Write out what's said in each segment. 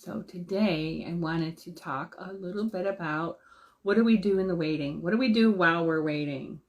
So today I wanted to talk a little bit about what do we do in the waiting? What do we do while we're waiting?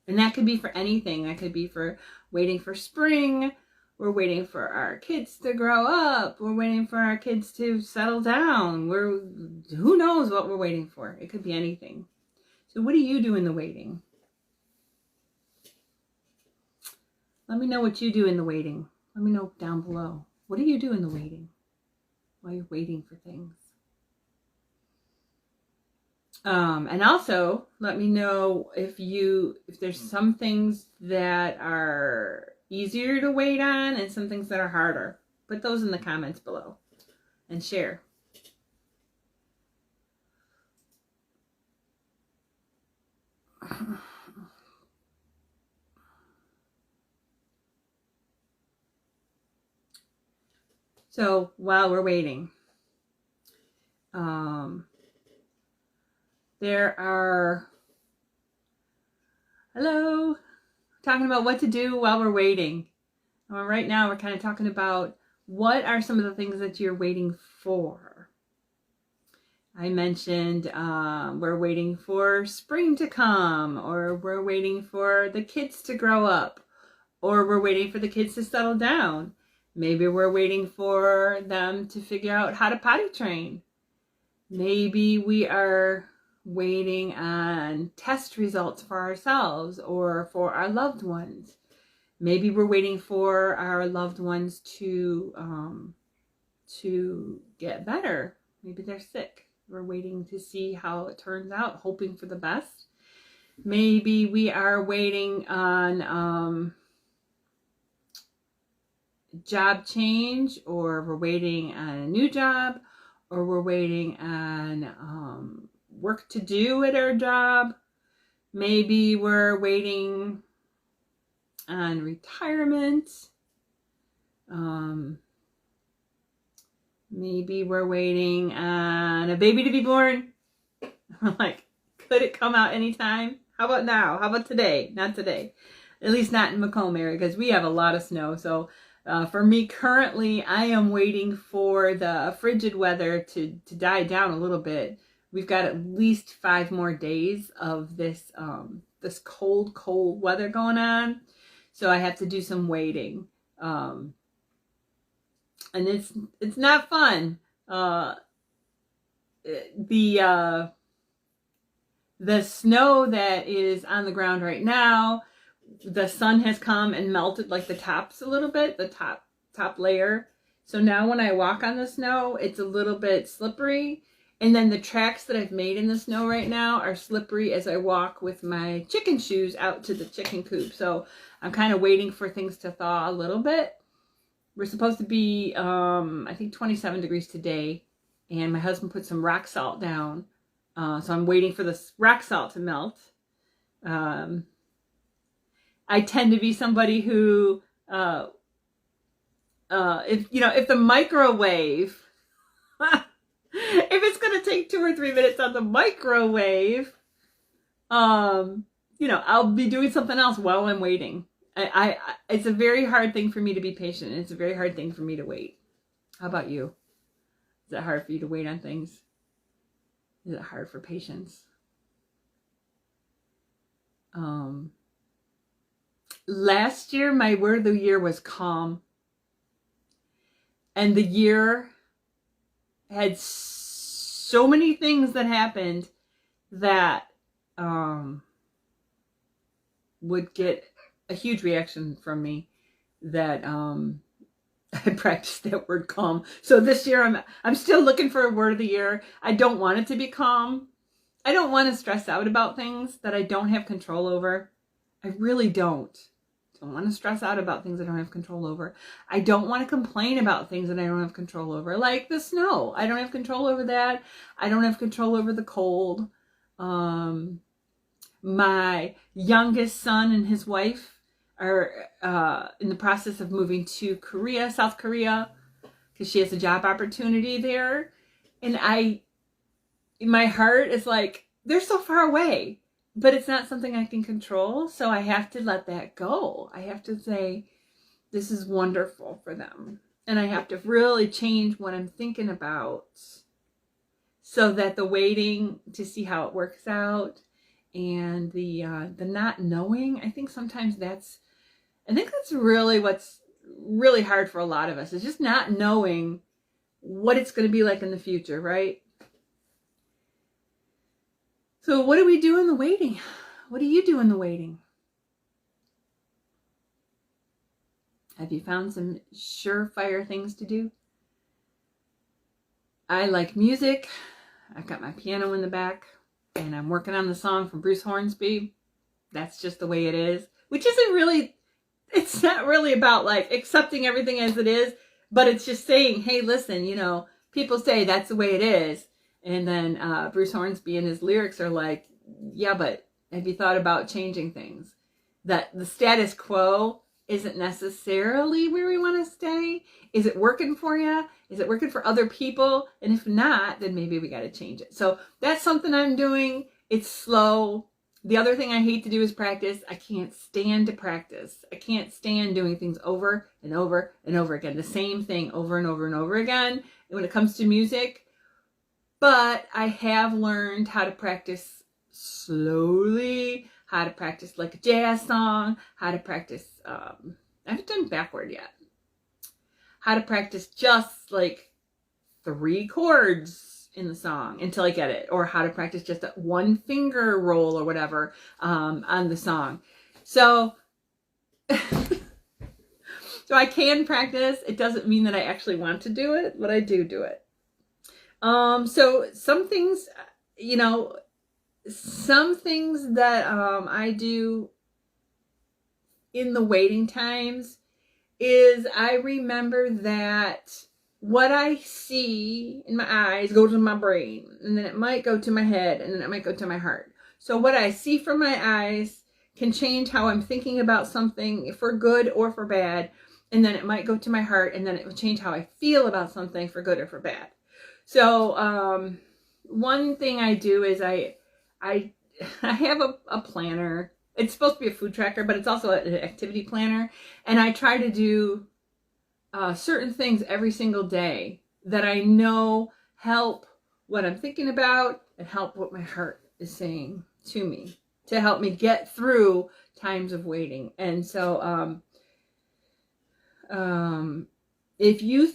And that could be for anything. That could be for waiting for spring. We're waiting for our kids to grow up. We're waiting for our kids to settle down. Who knows what we're waiting for? It could be anything. So what do you do in the waiting? Let me know what you do in the waiting. Let me know down below. What do you do in the waiting while you're waiting for things? And also let me know if there's some things that are easier to wait on and some things that are harder. Put those in the comments below and share. So while we're waiting, talking about what to do while we're waiting. Right now we're kind of talking about what are some of the things that you're waiting for. I mentioned we're waiting for spring to come, or we're waiting for the kids to grow up, or we're waiting for the kids to settle down. Maybe we're waiting for them to figure out how to potty train. Maybe we are waiting on test results for ourselves or for our loved ones. Maybe we're waiting for our loved ones to get better. Maybe they're sick. We're waiting to see how it turns out, hoping for the best. Maybe we are waiting on job change, or we're waiting on a new job, or we're waiting on work to do at our job. Maybe we're waiting on retirement. Maybe we're waiting on a baby to be born. Like, could it come out anytime? How about now? How about today? Not today. At least not in Macomb area, because we have a lot of snow. So for me currently, I am waiting for the frigid weather to die down a little bit. We've got at least 5 more days of this this cold weather going on. So I have to do some waiting. And it's not fun. The snow that is on the ground right now, the sun has come and melted like the tops a little bit, the top layer. So now when I walk on the snow, it's a little bit slippery. And then the tracks that I've made in the snow right now are slippery as I walk with my chicken shoes out to the chicken coop. So I'm kind of waiting for things to thaw a little bit. We're supposed to be, I think 27 degrees today. And my husband put some rock salt down. So I'm waiting for the rock salt to melt. I tend to be somebody who, if the microwave, if it's going to take 2 or 3 minutes on the microwave, I'll be doing something else while I'm waiting. It's a very hard thing for me to be patient. And it's a very hard thing for me to wait. How about you? Is it hard for you to wait on things? Is it hard for patience? Last year, my word of the year was calm. And the year had so many things that happened that would get a huge reaction from me, that I practiced that word calm. So this year I'm still looking for a word of the year. I don't want it to be calm. I don't want to stress out about things that I don't have control over. I really don't. I don't want to stress out about things I don't have control over. I don't want to complain about things that I don't have control over, like the snow. I don't have control over that. I don't have control over the cold. My youngest son and his wife are in the process of moving to South Korea, because she has a job opportunity there. And my heart is like, they're so far away. But it's not something I can control, so I have to let that go. I have to say, this is wonderful for them. And I have to really change what I'm thinking about so that the waiting to see how it works out and the not knowing, I think that's really what's really hard for a lot of us, is just not knowing what it's going to be like in the future, right? So what do we do in the waiting? What do you do in the waiting? Have you found some surefire things to do? I like music. I've got my piano in the back, and I'm working on the song from Bruce Hornsby. That's just the way it is, which isn't really, it's not really about like accepting everything as it is, but it's just saying, hey, listen, you know, people say that's the way it is. And then Bruce Hornsby and his lyrics are like, yeah, but have you thought about changing things? That the status quo isn't necessarily where we want to stay. Is it working for you? Is it working for other people? And if not, then maybe we got to change it. So that's something I'm doing. It's slow. The other thing I hate to do is practice. I can't stand to practice. I can't stand doing things over and over and over again. The same thing over and over and over again when it comes to music. But I have learned how to practice slowly, how to practice like a jazz song, how to practice, I haven't done backward yet. How to practice just like 3 chords in the song until I get it, or how to practice just a 1 finger roll or whatever on the song. So, so I can practice. It doesn't mean that I actually want to do it, but I do it. So some things, you know, some things that I do in the waiting times is I remember that what I see in my eyes goes to my brain, and then it might go to my head, and then it might go to my heart. So what I see from my eyes can change how I'm thinking about something for good or for bad, and then it might go to my heart, and then it will change how I feel about something for good or for bad. So one thing I do is I have a planner. It's supposed to be a food tracker, but it's also an activity planner. And I try to do certain things every single day that I know help what I'm thinking about and help what my heart is saying to me to help me get through times of waiting. And so if you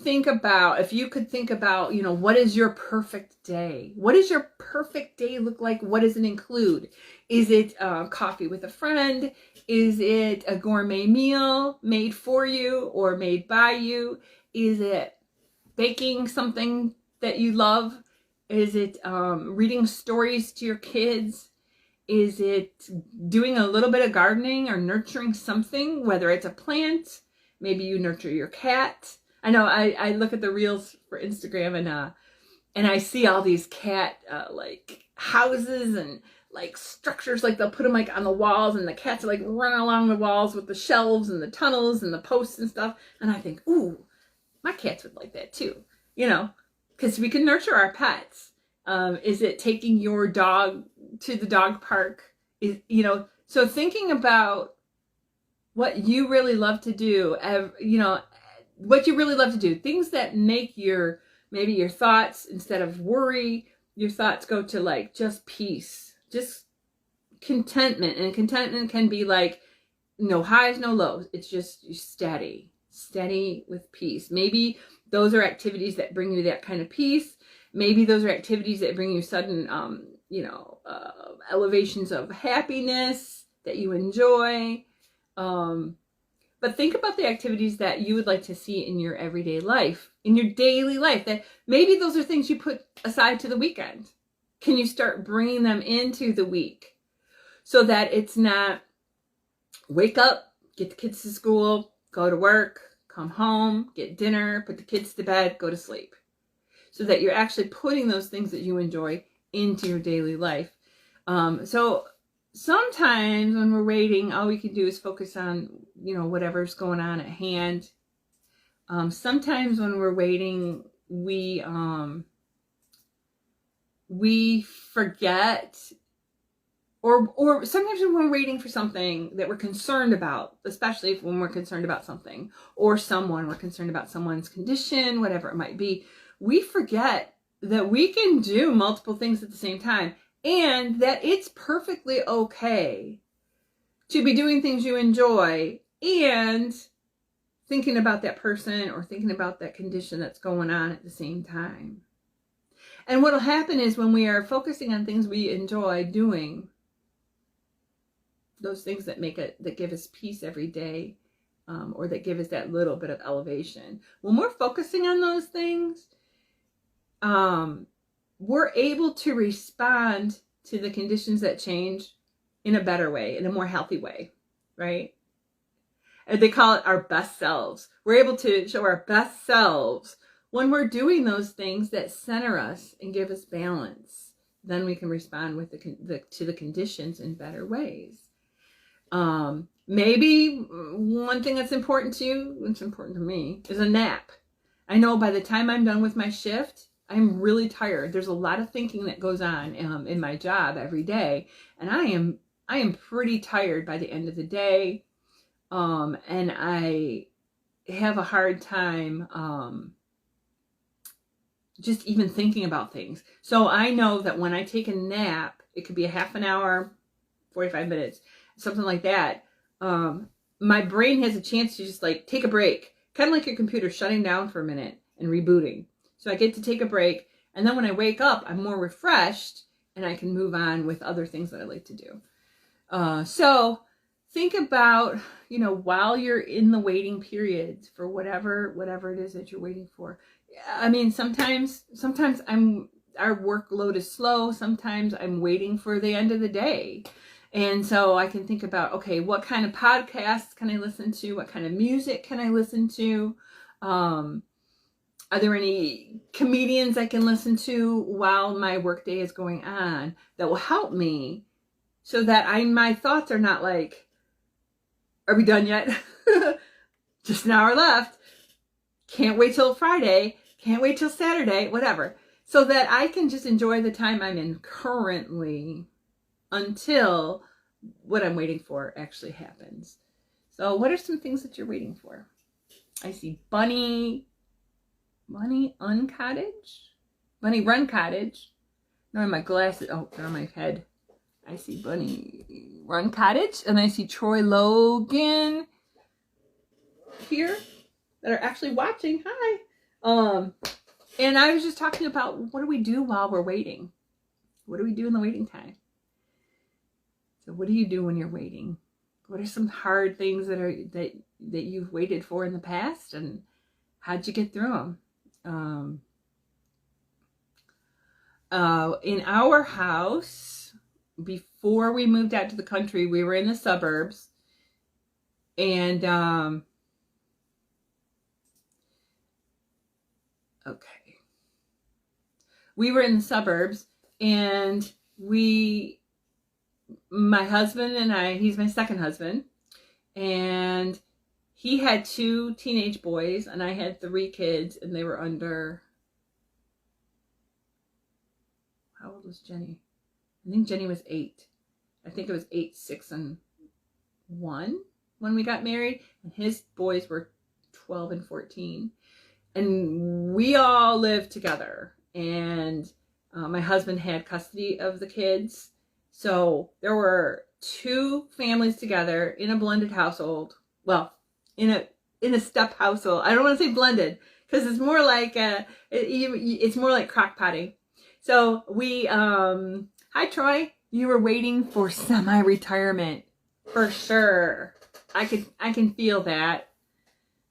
could think about, you know, what is your perfect day? What does your perfect day look like? What does it include? Is it coffee with a friend? Is it a gourmet meal made for you or made by you? Is it baking something that you love? Is it reading stories to your kids? Is it doing a little bit of gardening or nurturing something, whether it's a plant? Maybe you nurture your cat. I know I look at the reels for Instagram and I see all these cat like houses and like structures, like they'll put them like on the walls, and the cats are like running along the walls with the shelves and the tunnels and the posts and stuff. And I think, ooh, my cats would like that too, you know, because we can nurture our pets. Is it taking your dog to the dog park? You know, so thinking about what you really love to do, you know, what you really love to do, things that make maybe your thoughts, instead of worry, your thoughts go to like just peace, just contentment. And contentment can be like no highs, no lows. It's just steady with peace. Maybe those are activities that bring you that kind of peace. Maybe those are activities that bring you sudden, you know, elevations of happiness that you enjoy. But think about the activities that you would like to see in your everyday life, in your daily life, that maybe those are things you put aside to the weekend. Can you start bringing them into the week so that it's not wake up, get the kids to school, go to work, come home, get dinner, put the kids to bed, go to sleep, so that you're actually putting those things that you enjoy into your daily life. So sometimes when we're waiting, all we can do is focus on, you know, whatever's going on at hand. Sometimes when we're waiting, we forget or sometimes when we're waiting for something that we're concerned about, especially when we're concerned about something or someone, we're concerned about someone's condition, whatever it might be, we forget that we can do multiple things at the same time, and that it's perfectly okay to be doing things you enjoy and thinking about that person or thinking about that condition that's going on at the same time. And what'll happen is when we are focusing on things we enjoy doing, those things that give us peace every day, or that give us that little bit of elevation, when we're focusing on those things, we're able to respond to the conditions that change in a better way, in a more healthy way, right? And they call it our best selves. We're able to show our best selves when we're doing those things that center us and give us balance. Then we can respond with to the conditions in better ways. Maybe one thing that's important to you, it's important to me, is a nap. I know by the time I'm done with my shift, I'm really tired. There's a lot of thinking that goes on in my job every day, and I am pretty tired by the end of the day, and I have a hard time just even thinking about things. So I know that when I take a nap, it could be a half an hour, 45 minutes, something like that. My brain has a chance to just like take a break, kind of like your computer shutting down for a minute and rebooting. So I get to take a break, and then when I wake up, I'm more refreshed, and I can move on with other things that I like to do. So think about, while you're in the waiting periods for whatever it is that you're waiting for. I mean, sometimes our workload is slow. Sometimes I'm waiting for the end of the day. And so I can think about, okay, what kind of podcasts can I listen to? What kind of music can I listen to? Are there any comedians I can listen to while my workday is going on that will help me so that my thoughts are not like, are we done yet? Just an hour left. Can't wait till Friday. Can't wait till Saturday, whatever. So that I can just enjoy the time I'm in currently until what I'm waiting for actually happens. So what are some things that you're waiting for? I see Bunny Run Cottage. No, my glasses. Oh, they're on my head. I see Bunny Run Cottage, and I see Troy Logan here that are actually watching. Hi. And I was just talking about what do we do while we're waiting? What do we do in the waiting time? So what do you do when you're waiting? What are some hard things that you've waited for in the past, and how'd you get through them? In our house, before we moved out to the country, we were in the suburbs, and we were in the suburbs, and my husband and I, he's my second husband, and he had 2 teenage boys, and I had 3 kids, and they were under, how old was Jenny? I think Jenny was 8. I think it was 8, 6, and 1 when we got married, and his boys were 12 and 14. And we all lived together, and my husband had custody of the kids. So there were 2 families together in a blended household. Well, in a step household. I don't want to say blended, because it's more like it's more like crock potting. So we hi Troy, you were waiting for semi-retirement for sure. I can feel that.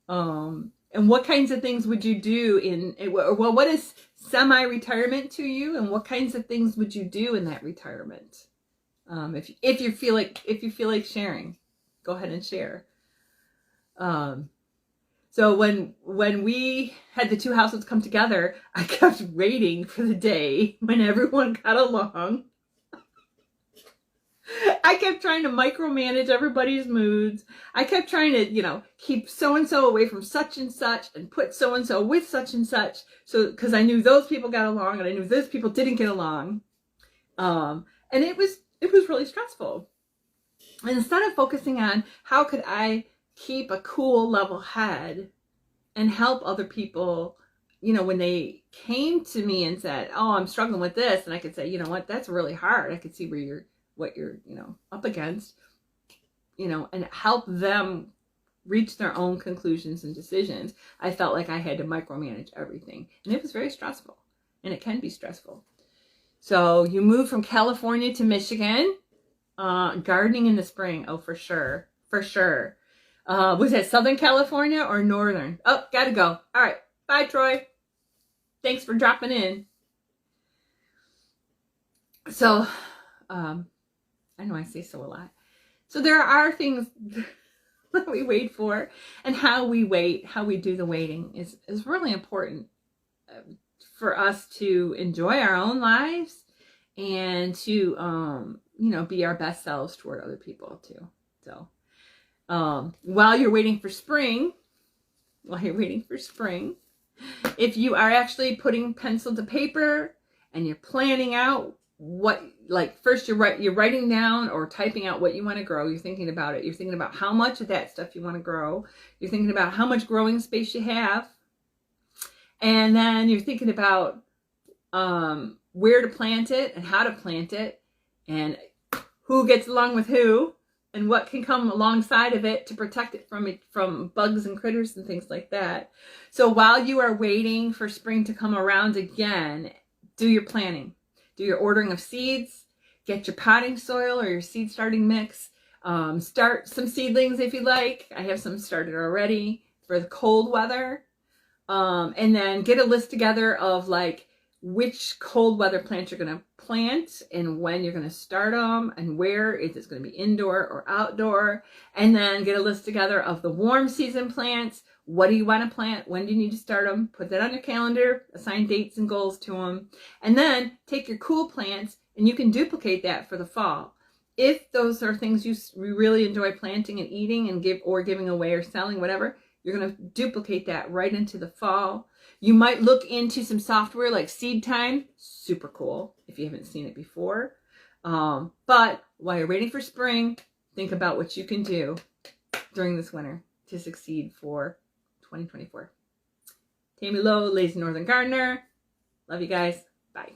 And what kinds of things would you do well, what is semi-retirement to you, and what kinds of things would you do in that retirement? If you feel like sharing, go ahead and share. So when we had the 2 households come together, I kept waiting for the day when everyone got along. I kept trying to micromanage everybody's moods. I kept trying to, keep so-and-so away from such and such and put so-and-so with such and such. So, because I knew those people got along and I knew those people didn't get along. And it was it was really stressful. And instead of focusing on how could I keep a cool, level head and help other people, you know, when they came to me and said, oh, I'm struggling with this, and I could say, you know what, that's really hard. I could see what you're, you know, up against, you know, and help them reach their own conclusions and decisions. I felt like I had to micromanage everything, and it was very stressful, and it can be stressful. So you move from California to Michigan, gardening in the spring. Oh, for sure. For sure. Was that Southern California or Northern? Oh, gotta go. All right. Bye, Troy. Thanks for dropping in. So, I know I say so a lot. So there are things that we wait for, and how we wait, how we do the waiting is really important for us to enjoy our own lives and to, you know, be our best selves toward other people too. So, while you're waiting for spring, if you are actually putting pencil to paper and you're planning out what, like, first you're writing down or typing out what you want to grow. You're thinking about it. You're thinking about how much of that stuff you want to grow. You're thinking about how much growing space you have. And then you're thinking about where to plant it and how to plant it and who gets along with who and what can come alongside of it to protect it from bugs and critters and things like that. So while you are waiting for spring to come around again, do your planning. Do your ordering of seeds. Get your potting soil or your seed starting mix. Start some seedlings if you like. I have some started already for the cold weather. And then get a list together of like which cold weather plants you're going to plant and when you're going to start them and where. Is it going to be indoor or outdoor? And then get a list together of the warm season plants. What do you want to plant? When do you need to start them? Put that on your calendar, assign dates and goals to them. And then take your cool plants and you can duplicate that for the fall. If those are things you really enjoy planting and eating and giving away or selling, whatever, you're going to duplicate that right into the fall. You might look into some software like Seedtime. Super cool if you haven't seen it before. But while you're waiting for spring, think about what you can do during this winter to succeed for 2024. Tammy Lowe, Lazy Northern Gardener. Love you guys. Bye.